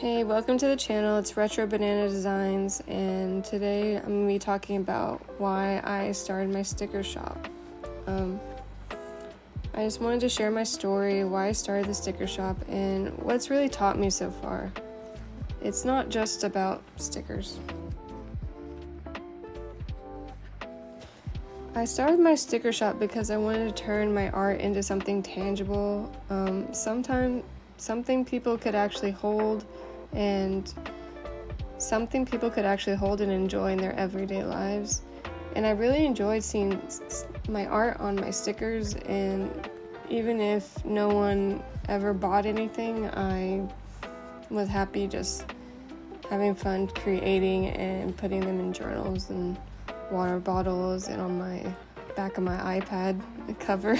Hey, welcome to the channel. It's Retro Banana Designs, and today I'm going to be talking about why I started my sticker shop. I just wanted to share my story, why I started the sticker shop, and what's really taught me so far. It's not just about stickers. I started my sticker shop because I wanted to turn my art into something tangible, something people could actually hold, and something people could actually hold and enjoy in their everyday lives. And I really enjoyed seeing my art on my stickers, and even if no one ever bought anything, I was happy just having fun creating and putting them in journals and water bottles and on my back of my iPad cover.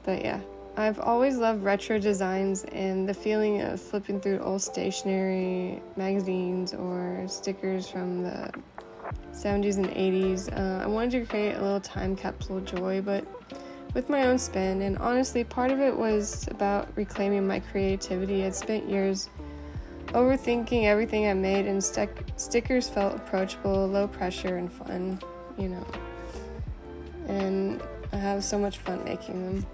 But yeah, I've always loved retro designs and the feeling of flipping through old stationery, magazines, or stickers from the 70s and 80s. I wanted to create a little time capsule joy, but with my own spin, and honestly, part of it was about reclaiming my creativity. I'd spent years overthinking everything I made, and stickers felt approachable, low pressure, and fun, and I have so much fun making them.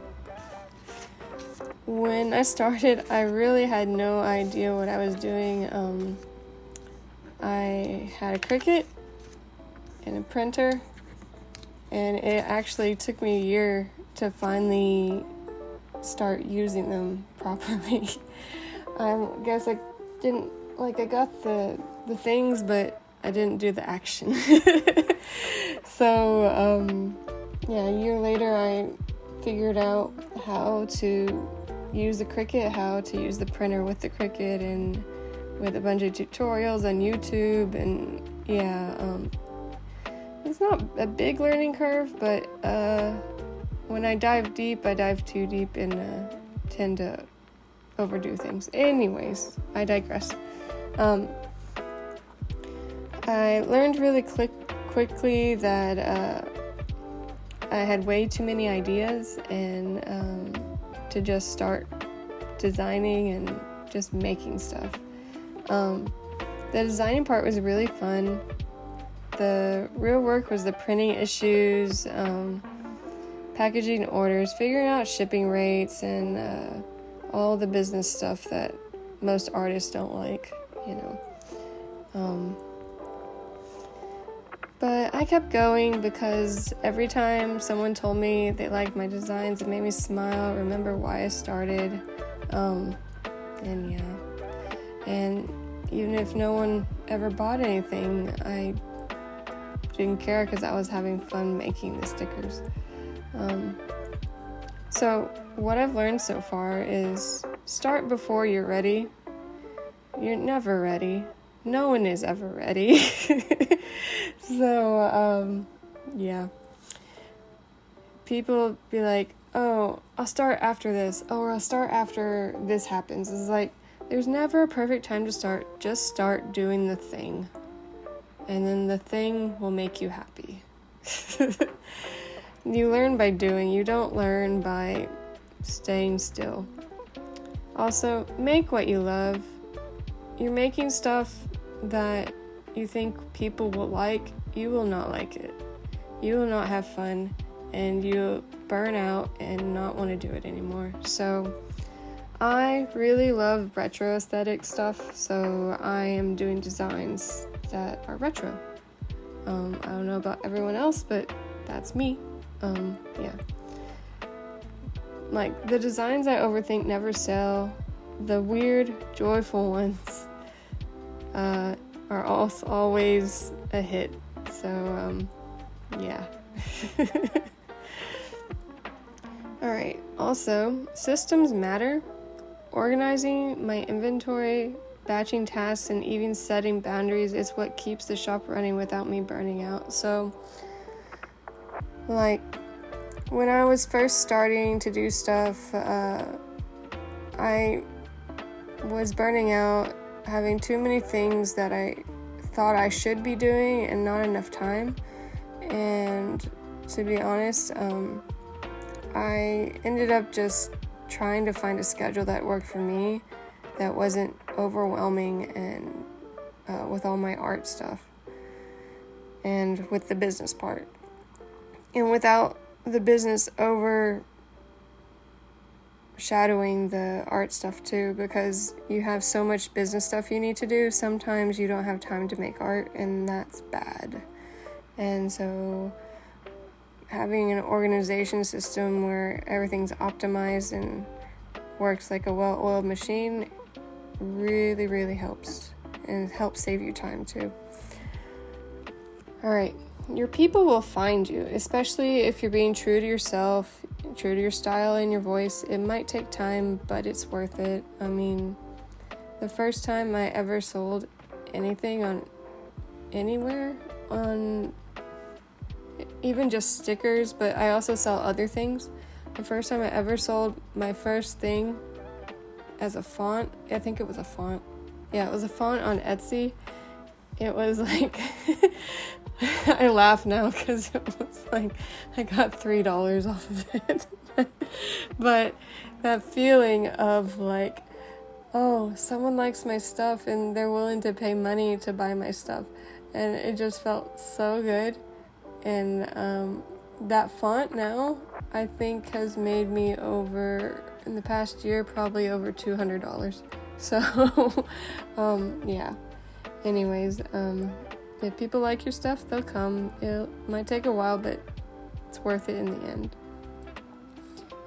When I started, I really had no idea what I was doing. I had a Cricut and a printer, and it actually took me a year to finally start using them properly. I guess I got the things, but I didn't do the action. So, a year later I figured out how to use the Cricut, how to use the printer with the Cricut, and with a bunch of tutorials on YouTube, and it's not a big learning curve, but when I dive deep, I dive too deep and tend to overdo things. Anyways, I digress. I learned really quickly that I had way too many ideas, and to just start designing and just making stuff. The designing part was really fun. The real work was the printing issues, packaging orders, figuring out shipping rates, and all the business stuff that most artists don't like, But I kept going because every time someone told me they liked my designs, it made me smile, remember why I started, and even if no one ever bought anything, I didn't care because I was having fun making the stickers. So what I've learned so far is start before you're ready. You're never ready. No one is ever ready. So, people be like, oh, I'll start after this, or I'll start after this happens. It's like, there's never a perfect time to start. Just start doing the thing, and then the thing will make you happy. You learn by doing. You don't learn by staying still. Also, make what you love. You're making stuff that you think people will like, you will not like it. You will not have fun, and you'll burn out and not want to do it anymore. So I really love retro aesthetic stuff, so I am doing designs that are retro. I don't know about everyone else, but that's me. Like, the designs I overthink never sell. The weird, joyful ones are also always a hit. So, Alright, also, systems matter. Organizing my inventory, batching tasks, and even setting boundaries is what keeps the shop running without me burning out. So, when I was first starting to do stuff, I was burning out, having too many things that I thought I should be doing and not enough time. And to be honest, I ended up just trying to find a schedule that worked for me. that wasn't overwhelming and with all my art stuff and with the business part. And without the business overshadowing the art stuff too, because you have so much business stuff you need to do, sometimes you don't have time to make art, and that's bad. And so having an organization system where everything's optimized and works like a well-oiled machine really, really helps, and helps save you time too. All right, your people will find you, especially if you're being true to yourself, true to your style and your voice. It might take time, but it's worth it. I mean, the first time I ever sold anything on anywhere, on even just stickers, but I also sell other things. The first time I ever sold my first thing as a font, I think it was a font. Yeah, it was a font on Etsy. It was like, I laugh now because it was like, I got $3 off of it. But that feeling of like, oh, someone likes my stuff and they're willing to pay money to buy my stuff. And it just felt so good. And that font now, I think, has made me over, in the past year, probably over $200. So, yeah. Anyways, if people like your stuff, they'll come. It might take a while, but it's worth it in the end.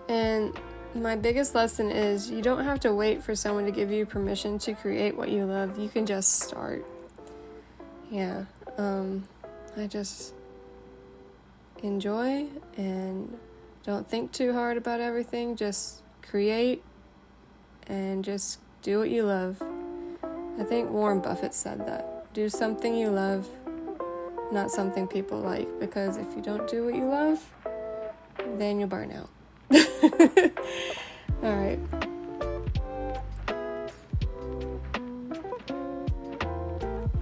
And my biggest lesson is you don't have to wait for someone to give you permission to create what you love. You can just start. Yeah. I just enjoy and don't think too hard about everything. Just create and just do what you love. I think Warren Buffett said that. Do something you love, not something people like, because if you don't do what you love, then you'll burn out. All right.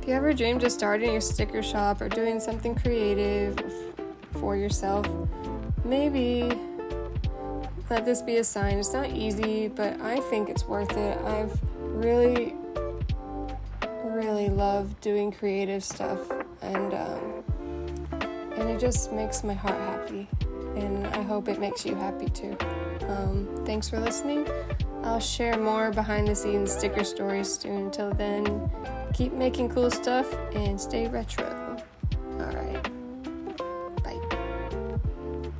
If you ever dreamed of starting a sticker shop or doing something creative for yourself, maybe let this be a sign. It's not easy, but I think it's worth it. I've really love doing creative stuff, and it just makes my heart happy, and I hope it makes you happy too. Thanks for listening. I'll share more behind the scenes sticker stories soon. Until then, keep making cool stuff and stay retro.